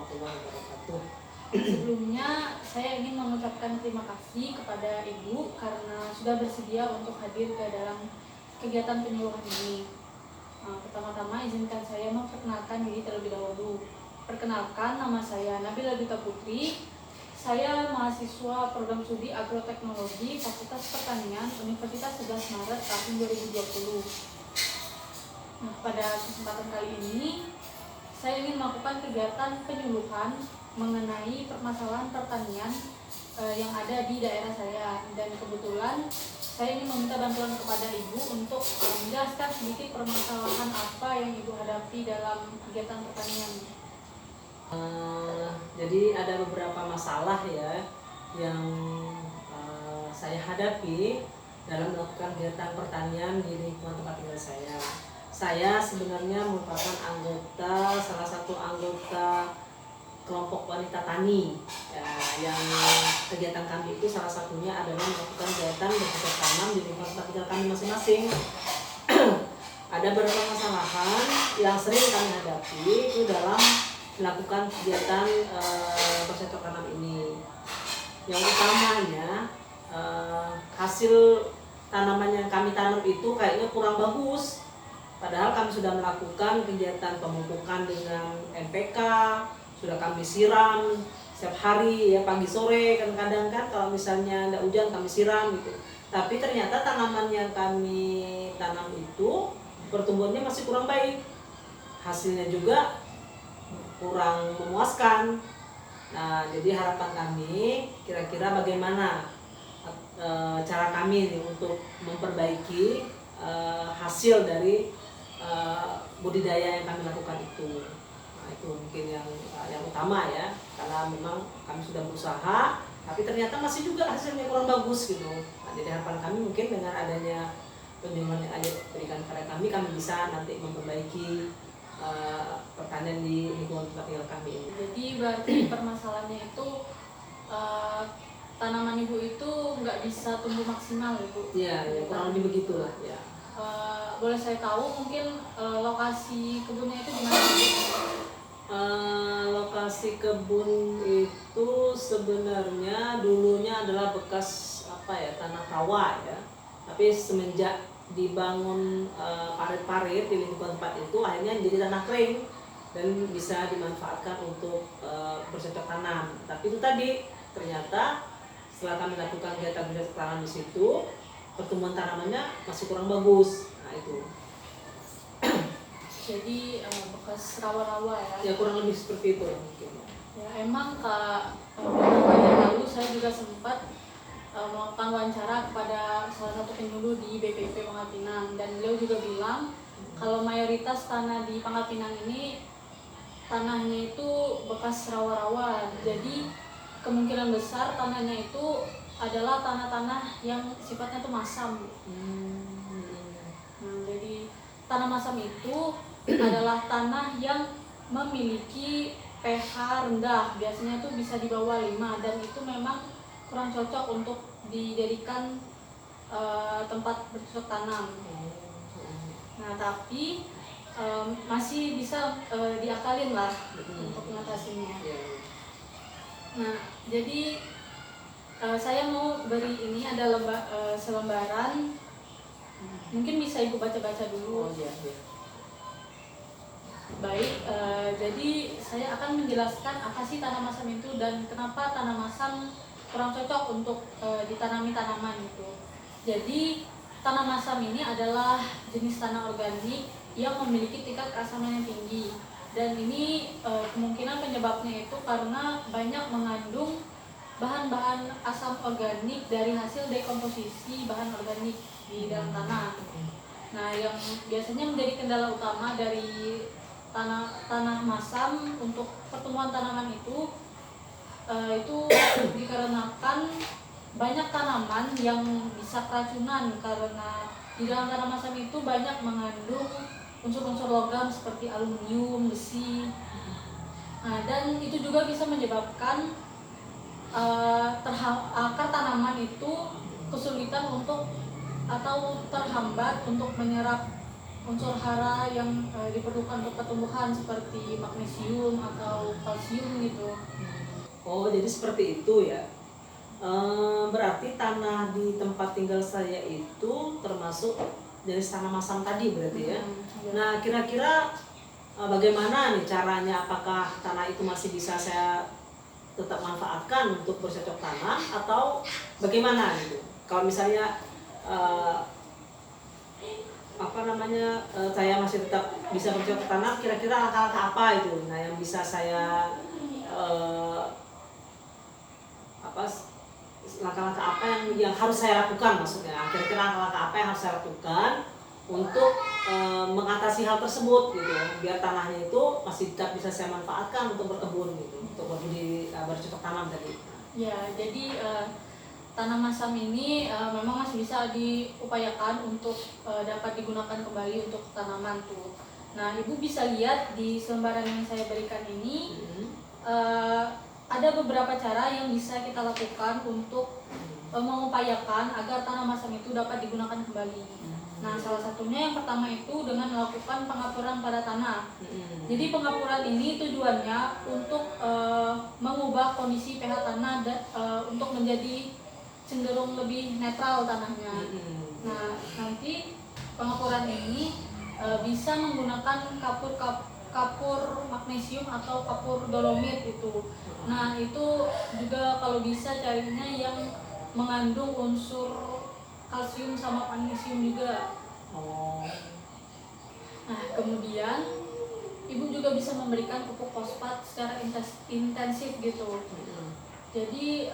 warahmatullahi wabarakatuh. Sebelumnya saya ingin mengucapkan terima kasih kepada Ibu karena sudah bersedia untuk hadir ke dalam kegiatan penyuluhan ini. Pertama-tama izinkan saya memperkenalkan diri terlebih dahulu. Perkenalkan, nama saya Nabila Dita Putri. Saya mahasiswa program studi agroteknologi Fakultas Pertanian Universitas 11 Maret tahun 2020. Nah, pada kesempatan kali ini saya ingin melakukan kegiatan penyuluhan mengenai permasalahan pertanian yang ada di daerah saya, dan kebetulan saya ingin meminta bantuan kepada Ibu untuk menjelaskan sedikit permasalahan apa yang Ibu hadapi dalam kegiatan pertanian. Jadi ada beberapa masalah ya yang saya hadapi dalam melakukan kegiatan pertanian di lingkungan tempat tinggal saya. Saya sebenarnya merupakan salah satu anggota kelompok wanita tani ya, yang kegiatan kami itu salah satunya adalah melakukan kegiatan bercocok tanam di lingkungan tempat tinggal kami masing-masing. Ada beberapa masalahan yang sering kami hadapi itu dalam melakukan kegiatan bercocok tanam ini. Yang utamanya hasil tanaman yang kami tanam itu kayaknya kurang bagus. Padahal kami sudah melakukan kegiatan pemupukan dengan NPK, sudah kami siram setiap hari ya, pagi sore, kadang-kadang kan kalau misalnya ada hujan kami siram gitu. Tapi ternyata tanaman yang kami tanam itu pertumbuhannya masih kurang baik. Hasilnya juga kurang memuaskan. Nah, jadi harapan kami kira-kira bagaimana cara kami nih untuk memperbaiki hasil dari budidaya yang kami lakukan itu. Nah, itu mungkin yang utama ya, karena memang kami sudah berusaha tapi ternyata masih juga hasilnya kurang bagus gitu. Nah, jadi harapan kami mungkin dengan adanya kunjungan yang ada berikan kepada kami bisa nanti memperbaiki pertanian di lingkungan tempat tinggal kami ini. Jadi berarti permasalahannya itu tanaman Ibu itu nggak bisa tumbuh maksimal, Ibu? Ya, kurang lebih begitulah ya. Boleh saya tahu mungkin lokasi kebunnya itu di mana, Ibu? Lokasi kebun itu sebenarnya dulunya adalah bekas tanah rawa ya. Tapi semenjak dibangun parit-parit di lingkungan tempat itu akhirnya jadi tanah kering dan bisa dimanfaatkan untuk bercocok tanam. Tapi itu tadi ternyata setelah kami lakukan kegiatan bercocok tanam di situ, pertumbuhan tanamannya masih kurang bagus. Nah itu. Jadi bekas rawa-rawa ya? Ya kurang lebih seperti itu mungkin. Ya emang beberapa yang lalu saya juga sempat melakukan wawancara kepada salah satu penyuluh di BPP Pangkal Pinang, dan beliau juga bilang kalau mayoritas tanah di Pangkal Pinang ini tanahnya itu bekas rawa-rawa, jadi kemungkinan besar tanahnya itu adalah tanah-tanah yang sifatnya itu masam. Nah, jadi tanah masam itu adalah tanah yang memiliki pH rendah, biasanya itu bisa di bawah 5, dan itu memang kurang cocok untuk dijadikan tempat bercocok tanam. Nah, tapi masih bisa diakalin lah untuk mengatasinya. Nah, jadi saya mau beri ini ada selembaran, mungkin bisa Ibu baca-baca dulu. Baik, jadi saya akan menjelaskan apa sih tanah masam itu dan kenapa tanah masam kurang cocok untuk ditanami tanaman itu. Jadi tanah masam ini adalah jenis tanah organik yang memiliki tingkat keasaman yang tinggi, dan ini kemungkinan penyebabnya itu karena banyak mengandung bahan-bahan asam organik dari hasil dekomposisi bahan organik di dalam tanah. Nah, yang biasanya menjadi kendala utama dari tanah masam untuk pertumbuhan tanaman itu dikarenakan banyak tanaman yang bisa keracunan, karena di dalam tanah masam itu banyak mengandung unsur-unsur logam seperti aluminium, besi. Nah, dan itu juga bisa menyebabkan akar tanaman itu kesulitan untuk atau terhambat untuk menyerap unsur hara yang diperlukan untuk pertumbuhan seperti magnesium atau kalsium gitu. Oh, jadi seperti itu ya. Berarti tanah di tempat tinggal saya itu termasuk jenis tanah masam tadi berarti ya. Iya. Nah, kira-kira bagaimana nih caranya? Apakah tanah itu masih bisa saya tetap manfaatkan untuk bercocok tanam atau bagaimana gitu? Kalau misalnya saya masih tetap bisa bercocok tanam, kira-kira langkah-langkah apa itu? Nah, yang bisa saya langkah-langkah apa yang harus saya lakukan, maksudnya kira-kira langkah-langkah apa yang harus saya lakukan untuk mengatasi hal tersebut gitu, biar tanahnya itu masih tetap bisa saya manfaatkan untuk berkebun gitu, untuk bercocok tanam tadi. Ya, jadi tanah masam ini memang masih bisa diupayakan untuk dapat digunakan kembali untuk tanaman tuh. Nah, Ibu bisa lihat di selembaran yang saya berikan ini ada beberapa cara yang bisa kita lakukan untuk mengupayakan agar tanah masam itu dapat digunakan kembali. Nah, salah satunya yang pertama itu dengan melakukan pengapuran pada tanah. Jadi pengapuran ini tujuannya untuk mengubah kondisi pH tanah untuk menjadi cenderung lebih netral tanahnya. Nah, nanti pengapuran ini bisa menggunakan kapur magnesium atau kapur dolomit itu. Nah, itu juga kalau bisa carinya yang mengandung unsur kalsium sama magnesium juga. Nah, kemudian Ibu juga bisa memberikan pupuk fosfat secara intensif gitu. Jadi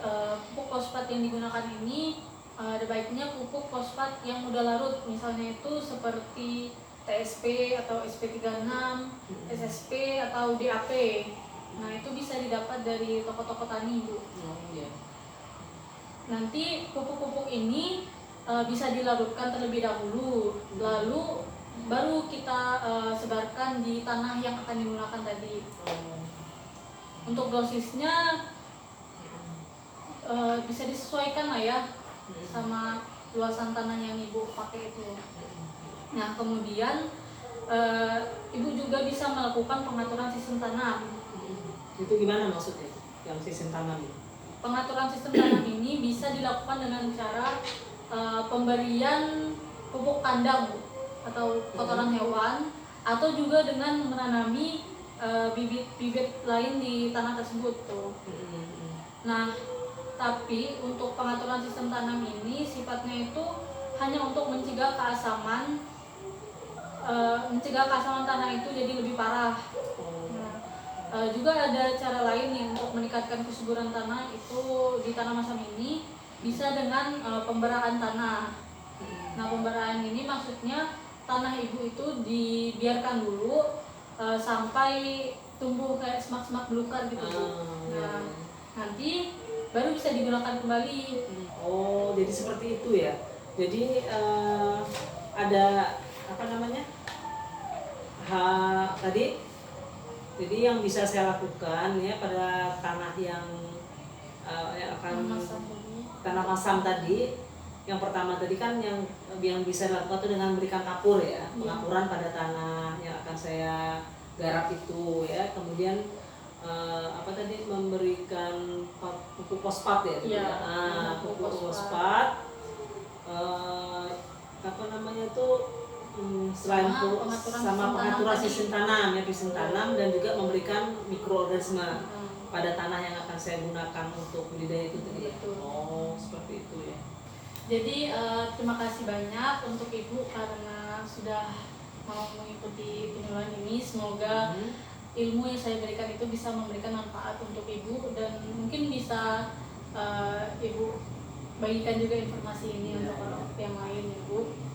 pupuk fosfat yang digunakan ini ada baiknya pupuk fosfat yang udah larut, misalnya itu seperti TSP atau SP36, SSP atau DAP. Nah, itu bisa didapat dari toko-toko tani, Bu. Nanti pupuk-pupuk ini bisa dilarutkan terlebih dahulu, lalu baru kita sebarkan di tanah yang akan digunakan tadi. Untuk dosisnya bisa disesuaikan lah ya sama luasan tanah yang Ibu pakai itu. Nah, kemudian Ibu juga bisa melakukan pengaturan sistem tanam. Itu gimana maksudnya yang sistem tanam ini? Pengaturan sistem tanam ini bisa dilakukan dengan cara pemberian pupuk kandang atau kotoran hewan, atau juga dengan menanami bibit-bibit lain di tanah tersebut tuh. Nah, tapi untuk pengaturan sistem tanam ini sifatnya itu hanya untuk mencegah keasaman tanah itu jadi lebih parah. Juga ada cara lain nih untuk meningkatkan kesuburan tanah itu di tanah masam ini, bisa dengan pemberaan tanah. Nah, pemberaan ini maksudnya tanah Ibu itu dibiarkan dulu sampai tumbuh kayak semak-semak belukar gitu. Nah, nanti baru bisa digunakan kembali. Oh, jadi seperti itu ya. Jadi ada apa namanya? Tadi jadi yang bisa saya lakukan ya pada tanah yang akan tanah masam tadi, yang pertama tadi kan yang bisa dilakukan itu dengan memberikan kapur ya, pengapuran pada tanah yang akan saya garap itu ya. Kemudian memberikan pupuk fosfat ya, pupuk fosfat, selain itu sama pengaturan sistem tanam ya, sistem tanam, dan juga memberikan mikroorganisme pada tanah yang akan saya gunakan untuk budidaya itu tadi. Oh, seperti itu ya. Jadi terima kasih banyak untuk Ibu karena sudah mau mengikuti penyuluhan ini. Semoga ilmu yang saya berikan itu bisa memberikan manfaat untuk Ibu, dan mungkin bisa Ibu bagikan juga informasi ini untuk orang yang lain, Ibu.